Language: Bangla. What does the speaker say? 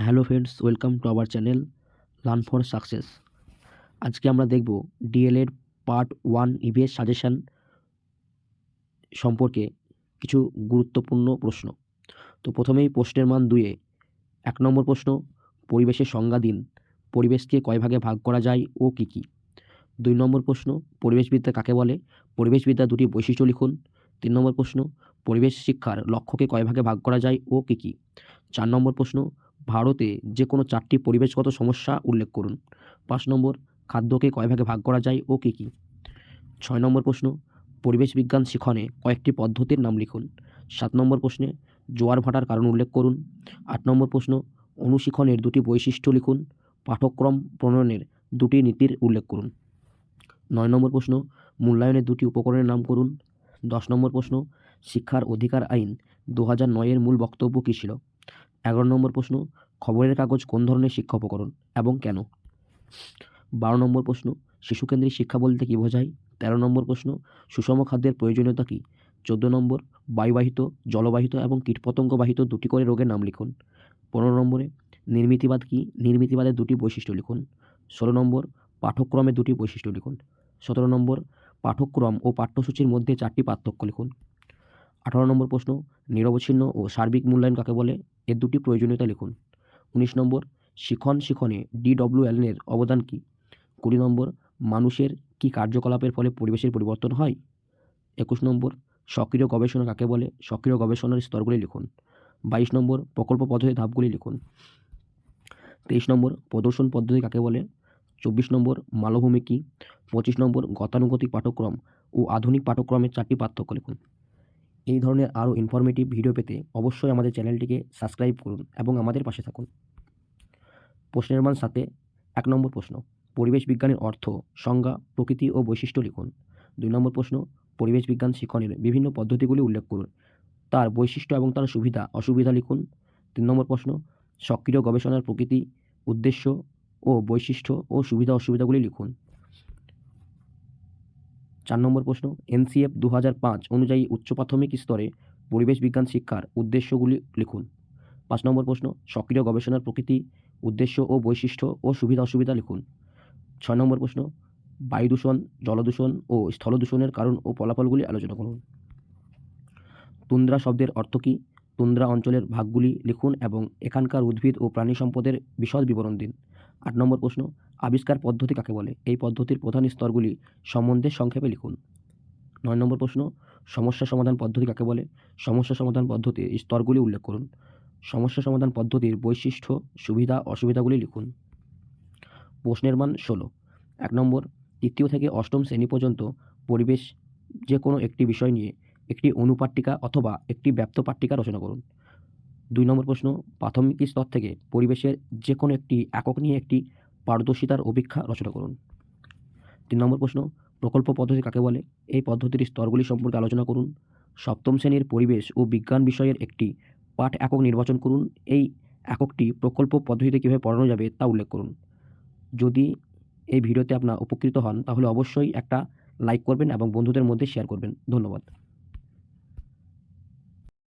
Hello friends, welcome to our channel learn for success. আজকে আমরা দেখব ডিএলএড পার্ট 1 ইভিএস সাজেশন সম্পর্কে কিছু গুরুত্বপূর্ণ প্রশ্ন। তো প্রথমেই প্রশ্নের মান 2-এ 1 নম্বর প্রশ্ন, পরিবেশের সংজ্ঞা দিন। পরিবেশকে কয় ভাগে ভাগ করা যায় ও কী কী? 2 নম্বর প্রশ্ন, পরিবেশবিদ্যা কাকে বলে? পরিবেশবিদ্যার দুটি বৈশিষ্ট্য লিখুন। 3 নম্বর প্রশ্ন, পরিবেশ শিক্ষার লক্ষ্যকে কয় ভাগে ভাগ করা যায় ও কী কী? 4 নম্বর প্রশ্ন, ভারতে যে কোনো 4টি পরিবেশগত সমস্যা উল্লেখ করুন। 5 নম্বর, খাদ্যকে কয় ভাগে ভাগ করা যায় ও কী কী? 6 নম্বর প্রশ্ন, পরিবেশ বিজ্ঞান শিখনে কয়েকটি পদ্ধতির নাম লিখুন। 7 নম্বর প্রশ্নে, জোয়ার ভাটার কারণ উল্লেখ করুন। 8 নম্বর প্রশ্ন, অনুশিক্ষণের দুটি বৈশিষ্ট্য লিখুন। পাঠ্যক্রম প্রণয়নের দুটি নীতির উল্লেখ করুন। 9 নম্বর প্রশ্ন, মূল্যায়নের দুটি উপকরণের নাম করুন। 10 নম্বর প্রশ্ন, শিক্ষার অধিকার আইন 2009 এর মূল বক্তব্য কী ছিল? 11 নম্বর প্রশ্ন, খবরের কাগজ কোন ধরনের শিক্ষা উপকরণ এবং কেন? 12 নম্বর প্রশ্ন, শিশুকেন্দ্রিক শিক্ষা বলতে কী বোঝায়? 13 নম্বর প্রশ্ন, সুষম খাদ্যের প্রয়োজনীয়তা কী? 14 নম্বর, বায়ুবাহিত, জলবাহিত এবং কীটপতঙ্গবাহিত দুটি করে রোগের নাম লিখুন। 15 নম্বরে, নির্মিতিবাদ কী? নির্মিতিবাদের দুটি বৈশিষ্ট্য লিখুন। 16 নম্বর, পাঠ্যক্রমের দুটি বৈশিষ্ট্য লিখুন। 17 নম্বর, পাঠ্যক্রম ও পাঠ্যসূচির মধ্যে 4টি পার্থক্য লিখুন। 18 নম্বর প্রশ্ন, নিরবচ্ছিন্ন ও সার্বিক মূল্যায়ন কাকে বলে? এর দুটি প্রয়োজনীয়তা লিখুন। 19 নম্বর, শিখনে DWL এর অবদান কী? 20 নম্বর, মানুষের কী কার্যকলাপের ফলে পরিবেশের পরিবর্তন হয়? 21 নম্বর, সক্রিয় গবেষণা কাকে বলে? সক্রিয় গবেষণার স্তরগুলি লিখুন। 22 নম্বর, প্রকল্প পদ্ধতির ধাপগুলি লিখুন। 23 নম্বর, প্রদর্শন পদ্ধতি কাকে বলে? 24 নম্বর, মালভূমি কী? 25 নম্বর, গতানুগতিক পাঠ্যক্রম ও আধুনিক পাঠ্যক্রমের 4টি পার্থক্য লিখুন। এই ধরনের আরও ইনফরমেটিভ ভিডিও পেতে অবশ্যই আমাদের চ্যানেলটিকে সাবস্ক্রাইব করুন এবং আমাদের পাশে থাকুন। প্রশ্নের মান 7-এ 1 নম্বর প্রশ্ন, পরিবেশ বিজ্ঞানের অর্থ, সংজ্ঞা, প্রকৃতি ও বৈশিষ্ট্য লিখুন। 2 নম্বর প্রশ্ন, পরিবেশ বিজ্ঞান শিখনের বিভিন্ন পদ্ধতিগুলি উল্লেখ করুন। তার বৈশিষ্ট্য এবং তার সুবিধা অসুবিধা লিখুন। 3 নম্বর প্রশ্ন, সক্রিয় গবেষণার প্রকৃতি, উদ্দেশ্য ও বৈশিষ্ট্য ও সুবিধা অসুবিধাগুলি লিখুন। 4 নম্বর প্রশ্ন, NCF 2005 অনুযায়ী উচ্চ প্রাথমিক স্তরে পরিবেশ বিজ্ঞান শিক্ষার উদ্দেশ্যগুলি লিখুন। 5 নম্বর প্রশ্ন, সক্রিয় গবেষণার প্রকৃতি, উদ্দেশ্য ও বৈশিষ্ট্য ও সুবিধা অসুবিধা লিখুন। 6 নম্বর প্রশ্ন, বায়ু দূষণ, জলদূষণ ও স্থল দূষণের কারণ ও ফলাফলগুলি আলোচনা করুন। তুন্দ্রা শব্দের অর্থ কী? তুন্দ্রা অঞ্চলের ভাগগুলি লিখুন এবং এখানকার উদ্ভিদ ও প্রাণী সম্পদের বিশদ বিবরণ দিন। 8 নম্বর প্রশ্ন, আবিষ্কার পদ্ধতি কাকে বলে? এই পদ্ধতির প্রধান স্তরগুলি সম্বন্ধে সংক্ষেপে লিখুন। 9 নম্বর প্রশ্ন, সমস্যা সমাধান পদ্ধতি কাকে বলে? সমস্যা সমাধান পদ্ধতির স্তরগুলি উল্লেখ করুন। সমস্যা সমাধান পদ্ধতির বৈশিষ্ট্য, সুবিধা অসুবিধাগুলি লিখুন। প্রশ্নের মান 16। 1 নম্বর, 3য় থেকে 8ম শ্রেণী পর্যন্ত পরিবেশ যে কোনো একটি বিষয় নিয়ে একটি অনুপাট্টিকা অথবা একটি ব্যাপ্ত পাট্টিকা রচনা করুন। 2 নম্বর প্রশ্ন, প্রাথমিক স্তর থেকে পরিবেশের যে কোনো একটি একক নিয়ে একটি পারদর্শিতার অভিক্ষা রচনা করুন। 3 নম্বর প্রশ্ন, প্রকল্প পদ্ধতি কাকে বলে? এই পদ্ধতির স্তরগুলি সম্পর্কে আলোচনা করুন। 7ম শ্রেণীর পরিবেশ ও বিজ্ঞান বিষয়ের একটি পাঠ একক নির্বাচন করুন। এই এককটি প্রকল্প পদ্ধতিতে কীভাবে পড়ানো যাবে তা উল্লেখ করুন। যদি এই ভিডিওতে আপনারা উপকৃত হন তাহলে অবশ্যই একটা লাইক করবেন এবং বন্ধুদের মধ্যে শেয়ার করবেন। ধন্যবাদ।